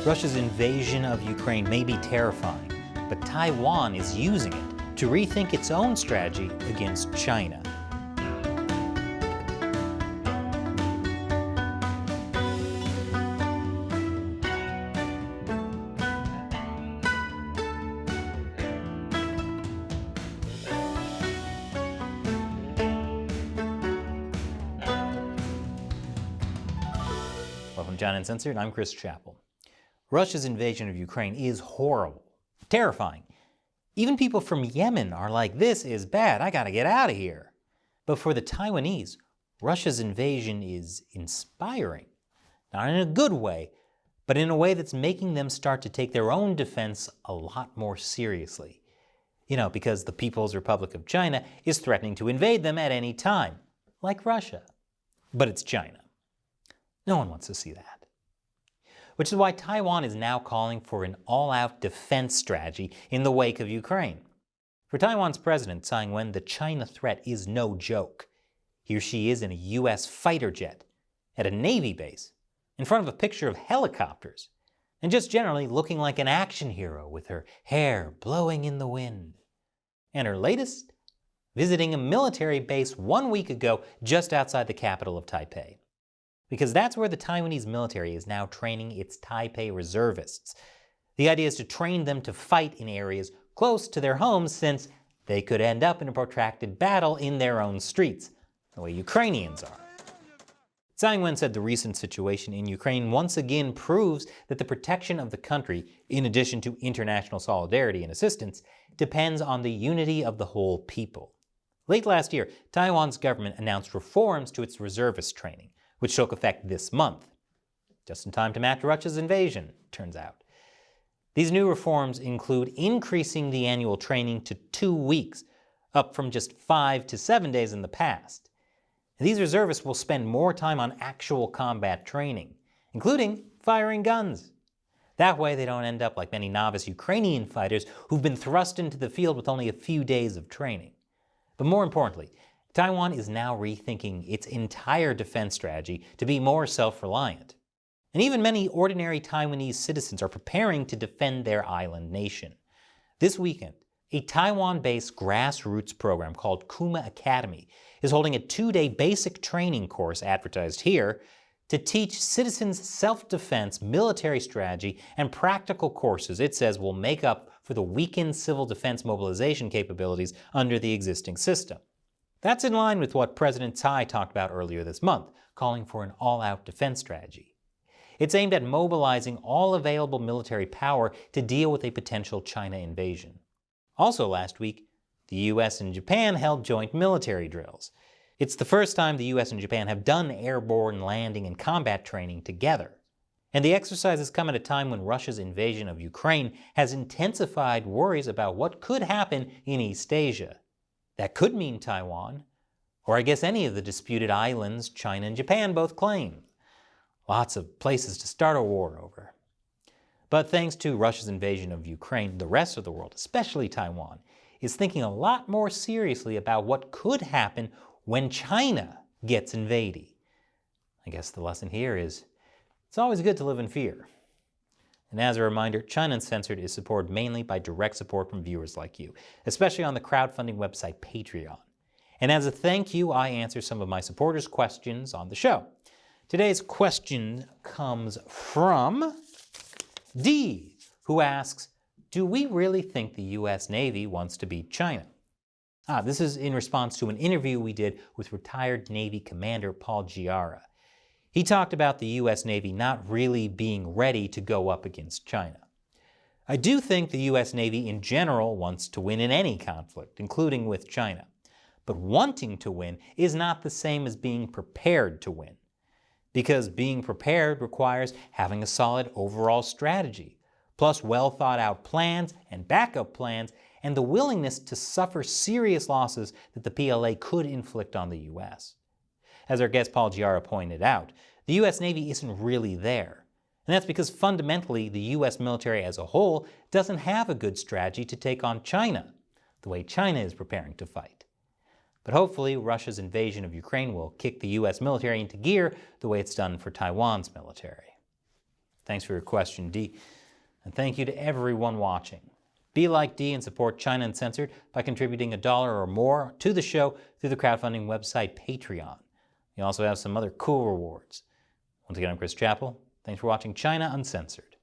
Russia's invasion of Ukraine may be terrifying, but Taiwan is using it to rethink its own strategy against China. Welcome to John Uncensored. I'm Chris Chappell. Russia's invasion of Ukraine is horrible, terrifying. Even people from Yemen are like, this is bad, I gotta get out of here. But for the Taiwanese, Russia's invasion is inspiring. Not in a good way, but in a way that's making them start to take their own defense a lot more seriously. Because the People's Republic of China is threatening to invade them at any time, like Russia. But it's China. No one wants to see that. Which is why Taiwan is now calling for an all-out defense strategy in the wake of Ukraine. For Taiwan's president, Tsai Ing-wen, the China threat is no joke. Here she is in a U.S. fighter jet, at a Navy base, in front of a picture of helicopters, and just generally looking like an action hero with her hair blowing in the wind. And her latest? Visiting a military base 1 week ago just outside the capital of Taipei. Because that's where the Taiwanese military is now training its Taipei reservists. The idea is to train them to fight in areas close to their homes, since they could end up in a protracted battle in their own streets, the way Ukrainians are. Tsai Ing-wen said the recent situation in Ukraine once again proves that the protection of the country, in addition to international solidarity and assistance, depends on the unity of the whole people. Late last year, Taiwan's government announced reforms to its reservist training, which took effect this month, just in time to match Russia's invasion, turns out. These new reforms include increasing the annual training to 2 weeks, up from just 5 to 7 days in the past. And these reservists will spend more time on actual combat training, including firing guns. That way they don't end up like many novice Ukrainian fighters who've been thrust into the field with only a few days of training. But more importantly, Taiwan is now rethinking its entire defense strategy to be more self-reliant. And even many ordinary Taiwanese citizens are preparing to defend their island nation. This weekend, a Taiwan-based grassroots program called Kuma Academy is holding a 2-day basic training course advertised here to teach citizens self-defense, military strategy, and practical courses it says will make up for the weakened civil defense mobilization capabilities under the existing system. That's in line with what President Tsai talked about earlier this month, calling for an all-out defense strategy. It's aimed at mobilizing all available military power to deal with a potential China invasion. Also last week, the U.S. and Japan held joint military drills. It's the first time the U.S. and Japan have done airborne landing and combat training together. And the exercises come at a time when Russia's invasion of Ukraine has intensified worries about what could happen in East Asia. That could mean Taiwan, or I guess any of the disputed islands China and Japan both claim. Lots of places to start a war over. But thanks to Russia's invasion of Ukraine, the rest of the world, especially Taiwan, is thinking a lot more seriously about what could happen when China gets invaded. I guess the lesson here is, it's always good to live in fear. And as a reminder, China Uncensored is supported mainly by direct support from viewers like you, especially on the crowdfunding website Patreon. And as a thank you, I answer some of my supporters' questions on the show. Today's question comes from D, who asks, do we really think the U.S. Navy wants to beat China? This is in response to an interview we did with retired Navy Commander Paul Giara. He talked about the U.S. Navy not really being ready to go up against China. I do think the U.S. Navy in general wants to win in any conflict, including with China. But wanting to win is not the same as being prepared to win. Because being prepared requires having a solid overall strategy, plus well thought out plans and backup plans, and the willingness to suffer serious losses that the PLA could inflict on the U.S. As our guest Paul Giara pointed out, the U.S. Navy isn't really there. And that's because fundamentally the U.S. military as a whole doesn't have a good strategy to take on China, the way China is preparing to fight. But hopefully Russia's invasion of Ukraine will kick the U.S. military into gear the way it's done for Taiwan's military. Thanks for your question, D. And thank you to everyone watching. Be like D and support China Uncensored by contributing $1 or more to the show through the crowdfunding website Patreon. You also have some other cool rewards. Once again, I'm Chris Chappell. Thanks for watching China Uncensored.